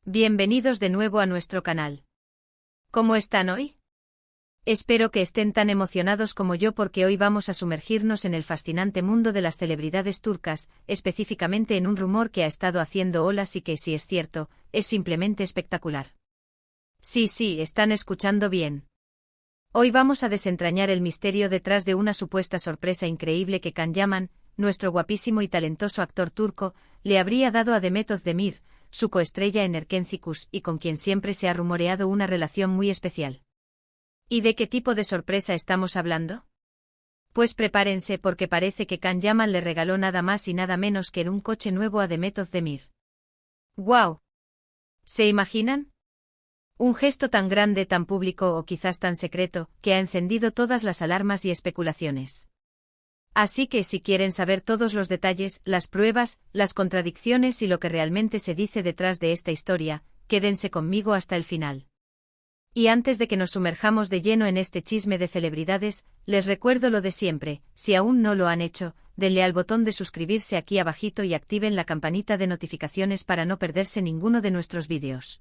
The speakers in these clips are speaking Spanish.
Bienvenidos de nuevo a nuestro canal. ¿Cómo están hoy? Espero que estén tan emocionados como yo porque hoy vamos a sumergirnos en el fascinante mundo de las celebridades turcas, específicamente en un rumor que ha estado haciendo olas y que, si es cierto, es simplemente espectacular. Sí, están escuchando bien. Hoy vamos a desentrañar el misterio detrás de una supuesta sorpresa increíble que Can Yaman, nuestro guapísimo y talentoso actor turco, le habría dado a Demet Özdemir, su coestrella en Erkenci y con quien siempre se ha rumoreado una relación muy especial. ¿Y de qué tipo de sorpresa estamos hablando? Pues prepárense porque parece que Can Yaman le regaló nada más y nada menos que un coche nuevo a Demet Özdemir. ¡Guau! ¿Se imaginan? Un gesto tan grande, tan público o quizás tan secreto, que ha encendido todas las alarmas y especulaciones. Así que si quieren saber todos los detalles, las pruebas, las contradicciones y lo que realmente se dice detrás de esta historia, quédense conmigo hasta el final. Y antes de que nos sumerjamos de lleno en este chisme de celebridades, les recuerdo lo de siempre: si aún no lo han hecho, denle al botón de suscribirse aquí abajito y activen la campanita de notificaciones para no perderse ninguno de nuestros vídeos.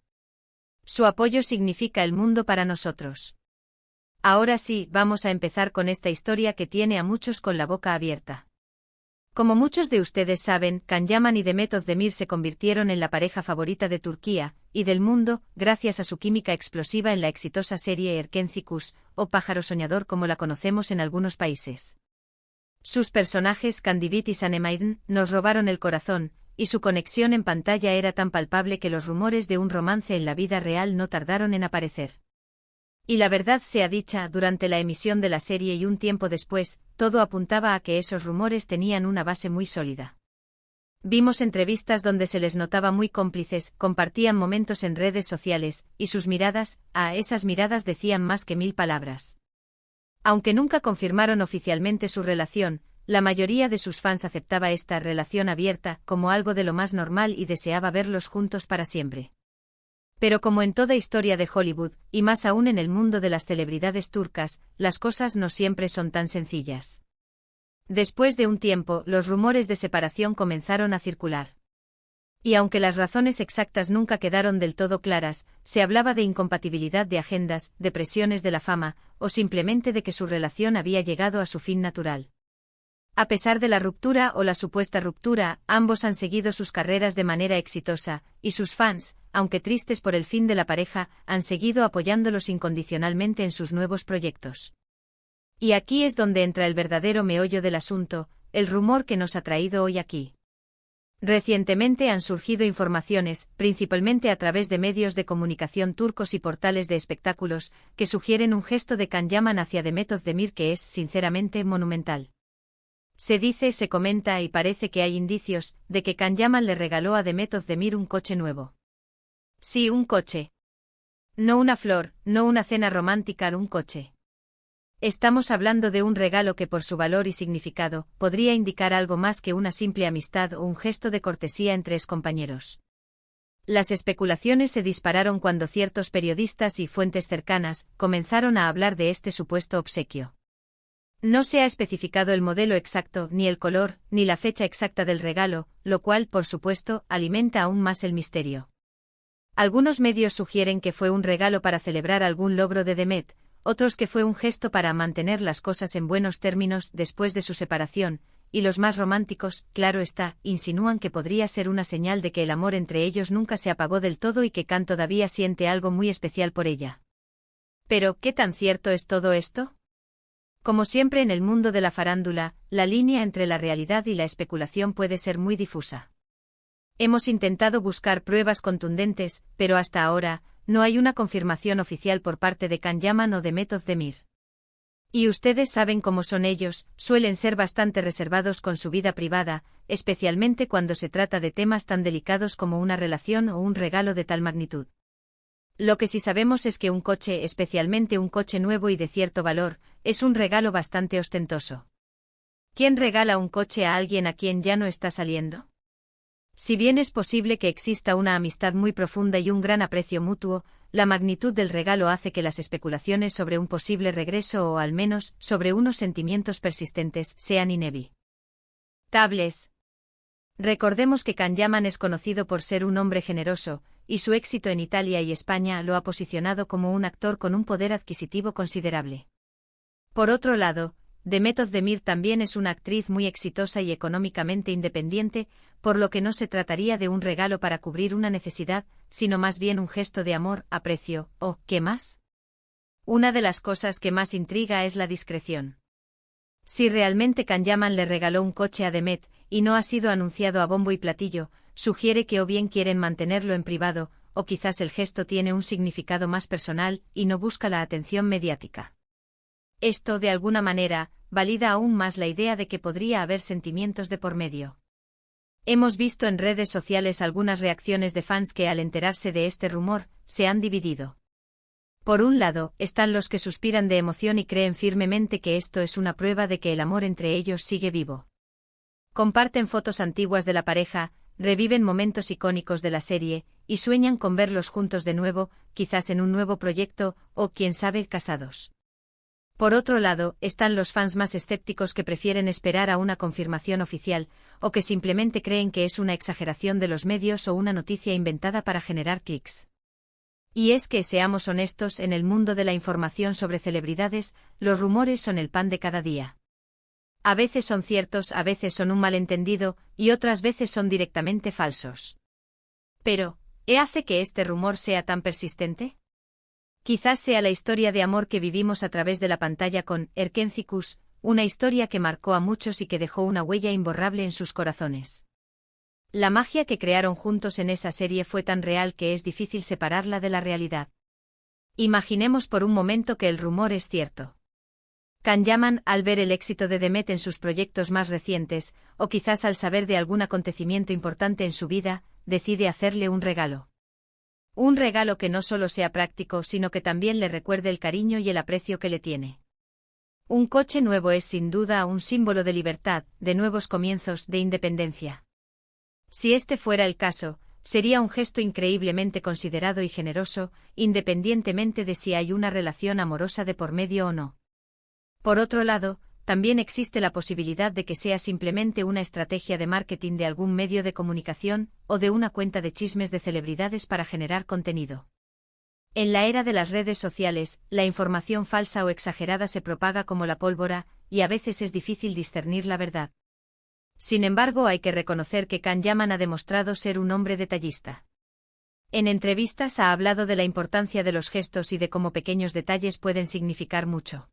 Su apoyo significa el mundo para nosotros. Ahora sí, vamos a empezar con esta historia que tiene a muchos con la boca abierta. Como muchos de ustedes saben, Can Yaman y Demet Özdemir se convirtieron en la pareja favorita de Turquía y del mundo, gracias a su química explosiva en la exitosa serie Erkenci o Pájaro Soñador como la conocemos en algunos países. Sus personajes Candivit y Sanemaiden nos robaron el corazón, y su conexión en pantalla era tan palpable que los rumores de un romance en la vida real no tardaron en aparecer. Y la verdad sea dicha, durante la emisión de la serie y un tiempo después, todo apuntaba a que esos rumores tenían una base muy sólida. Vimos entrevistas donde se les notaba muy cómplices, compartían momentos en redes sociales, y sus miradas, esas miradas decían más que 1000 palabras. Aunque nunca confirmaron oficialmente su relación, la mayoría de sus fans aceptaba esta relación abierta como algo de lo más normal y deseaba verlos juntos para siempre. Pero como en toda historia de Hollywood, y más aún en el mundo de las celebridades turcas, las cosas no siempre son tan sencillas. Después de un tiempo, los rumores de separación comenzaron a circular. Y aunque las razones exactas nunca quedaron del todo claras, se hablaba de incompatibilidad de agendas, de presiones de la fama, o simplemente de que su relación había llegado a su fin natural. A pesar de la ruptura o la supuesta ruptura, ambos han seguido sus carreras de manera exitosa, y sus fans, aunque tristes por el fin de la pareja, han seguido apoyándolos incondicionalmente en sus nuevos proyectos. Y aquí es donde entra el verdadero meollo del asunto, el rumor que nos ha traído hoy aquí. Recientemente han surgido informaciones, principalmente a través de medios de comunicación turcos y portales de espectáculos, que sugieren un gesto de Can Yaman hacia Demet Özdemir que es, sinceramente, monumental. Se dice, se comenta y parece que hay indicios de que Can Yaman le regaló a Demet Özdemir un coche nuevo. Sí, un coche. No una flor, no una cena romántica, un coche. Estamos hablando de un regalo que por su valor y significado, podría indicar algo más que una simple amistad o un gesto de cortesía entre excompañeros. Las especulaciones se dispararon cuando ciertos periodistas y fuentes cercanas comenzaron a hablar de este supuesto obsequio. No se ha especificado el modelo exacto, ni el color, ni la fecha exacta del regalo, lo cual, por supuesto, alimenta aún más el misterio. Algunos medios sugieren que fue un regalo para celebrar algún logro de Demet, otros que fue un gesto para mantener las cosas en buenos términos después de su separación, y los más románticos, claro está, insinúan que podría ser una señal de que el amor entre ellos nunca se apagó del todo y que Can todavía siente algo muy especial por ella. Pero, ¿qué tan cierto es todo esto? Como siempre en el mundo de la farándula, la línea entre la realidad y la especulación puede ser muy difusa. Hemos intentado buscar pruebas contundentes, pero hasta ahora, no hay una confirmación oficial por parte de Can Yaman o Demet Özdemir. Y ustedes saben cómo son ellos, suelen ser bastante reservados con su vida privada, especialmente cuando se trata de temas tan delicados como una relación o un regalo de tal magnitud. Lo que sí sabemos es que un coche, especialmente un coche nuevo y de cierto valor, es un regalo bastante ostentoso. ¿Quién regala un coche a alguien a quien ya no está saliendo? Si bien es posible que exista una amistad muy profunda y un gran aprecio mutuo, la magnitud del regalo hace que las especulaciones sobre un posible regreso o al menos sobre unos sentimientos persistentes sean inevitables. Recordemos que Can Yaman es conocido por ser un hombre generoso, y su éxito en Italia y España lo ha posicionado como un actor con un poder adquisitivo considerable. Por otro lado, Demet Özdemir también es una actriz muy exitosa y económicamente independiente, por lo que no se trataría de un regalo para cubrir una necesidad, sino más bien un gesto de amor, aprecio, o, ¿qué más? Una de las cosas que más intriga es la discreción. Si realmente Can Yaman le regaló un coche a Demet, y no ha sido anunciado a bombo y platillo, sugiere que o bien quieren mantenerlo en privado, o quizás el gesto tiene un significado más personal y no busca la atención mediática. Esto, de alguna manera, valida aún más la idea de que podría haber sentimientos de por medio. Hemos visto en redes sociales algunas reacciones de fans que al enterarse de este rumor, se han dividido. Por un lado, están los que suspiran de emoción y creen firmemente que esto es una prueba de que el amor entre ellos sigue vivo. Comparten fotos antiguas de la pareja, reviven momentos icónicos de la serie, y sueñan con verlos juntos de nuevo, quizás en un nuevo proyecto, o quién sabe, casados. Por otro lado, están los fans más escépticos que prefieren esperar a una confirmación oficial, o que simplemente creen que es una exageración de los medios o una noticia inventada para generar clics. Y es que, seamos honestos, en el mundo de la información sobre celebridades, los rumores son el pan de cada día. A veces son ciertos, a veces son un malentendido, y otras veces son directamente falsos. Pero, ¿qué hace que este rumor sea tan persistente? Quizás sea la historia de amor que vivimos a través de la pantalla con Erkencikus, una historia que marcó a muchos y que dejó una huella imborrable en sus corazones. La magia que crearon juntos en esa serie fue tan real que es difícil separarla de la realidad. Imaginemos por un momento que el rumor es cierto. Can Yaman, al ver el éxito de Demet en sus proyectos más recientes, o quizás al saber de algún acontecimiento importante en su vida, decide hacerle un regalo. Un regalo que no solo sea práctico, sino que también le recuerde el cariño y el aprecio que le tiene. Un coche nuevo es sin duda un símbolo de libertad, de nuevos comienzos, de independencia. Si este fuera el caso, sería un gesto increíblemente considerado y generoso, independientemente de si hay una relación amorosa de por medio o no. Por otro lado, también existe la posibilidad de que sea simplemente una estrategia de marketing de algún medio de comunicación, o de una cuenta de chismes de celebridades para generar contenido. En la era de las redes sociales, la información falsa o exagerada se propaga como la pólvora, y a veces es difícil discernir la verdad. Sin embargo, hay que reconocer que Can Yaman ha demostrado ser un hombre detallista. En entrevistas ha hablado de la importancia de los gestos y de cómo pequeños detalles pueden significar mucho.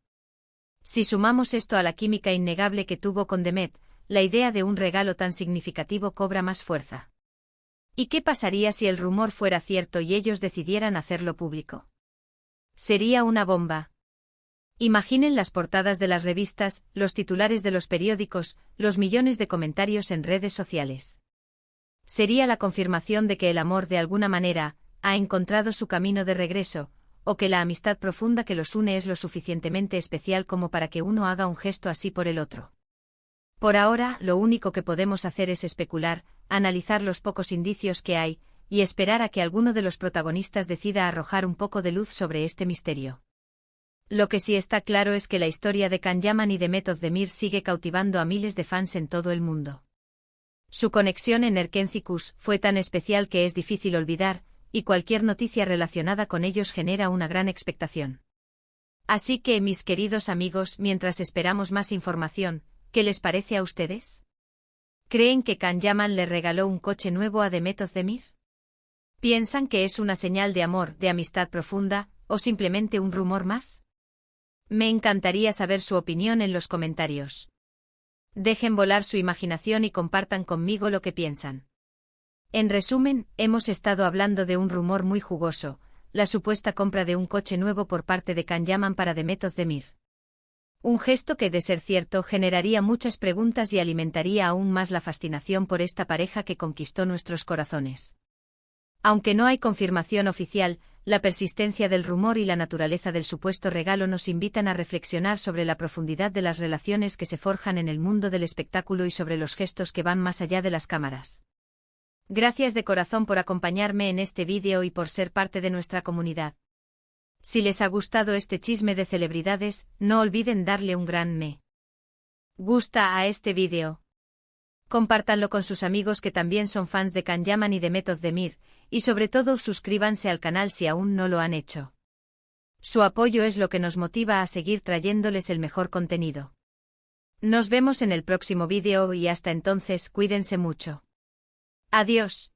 Si sumamos esto a la química innegable que tuvo con Demet, la idea de un regalo tan significativo cobra más fuerza. ¿Y qué pasaría si el rumor fuera cierto y ellos decidieran hacerlo público? Sería una bomba. Imaginen las portadas de las revistas, los titulares de los periódicos, los millones de comentarios en redes sociales. Sería la confirmación de que el amor de alguna manera ha encontrado su camino de regreso, o que la amistad profunda que los une es lo suficientemente especial como para que uno haga un gesto así por el otro. Por ahora, lo único que podemos hacer es especular, analizar los pocos indicios que hay, y esperar a que alguno de los protagonistas decida arrojar un poco de luz sobre este misterio. Lo que sí está claro es que la historia de Can Yaman y Demet Özdemir sigue cautivando a miles de fans en todo el mundo. Su conexión en Erkencikus fue tan especial que es difícil olvidar, y cualquier noticia relacionada con ellos genera una gran expectación. Así que, mis queridos amigos, mientras esperamos más información, ¿qué les parece a ustedes? ¿Creen que Can Yaman le regaló un coche nuevo a Demet Özdemir? ¿Piensan que es una señal de amor, de amistad profunda, o simplemente un rumor más? Me encantaría saber su opinión en los comentarios. Dejen volar su imaginación y compartan conmigo lo que piensan. En resumen, hemos estado hablando de un rumor muy jugoso, la supuesta compra de un coche nuevo por parte de Can Yaman para Demet Özdemir. Un gesto que, de ser cierto, generaría muchas preguntas y alimentaría aún más la fascinación por esta pareja que conquistó nuestros corazones. Aunque no hay confirmación oficial, la persistencia del rumor y la naturaleza del supuesto regalo nos invitan a reflexionar sobre la profundidad de las relaciones que se forjan en el mundo del espectáculo y sobre los gestos que van más allá de las cámaras. Gracias de corazón por acompañarme en este vídeo y por ser parte de nuestra comunidad. Si les ha gustado este chisme de celebridades, no olviden darle un gran me gusta a este vídeo. Compártanlo con sus amigos que también son fans de Can Yaman y Demet Özdemir, Y sobre todo suscríbanse al canal si aún no lo han hecho. Su apoyo es lo que nos motiva a seguir trayéndoles el mejor contenido. Nos vemos en el próximo vídeo y hasta entonces cuídense mucho. Adiós.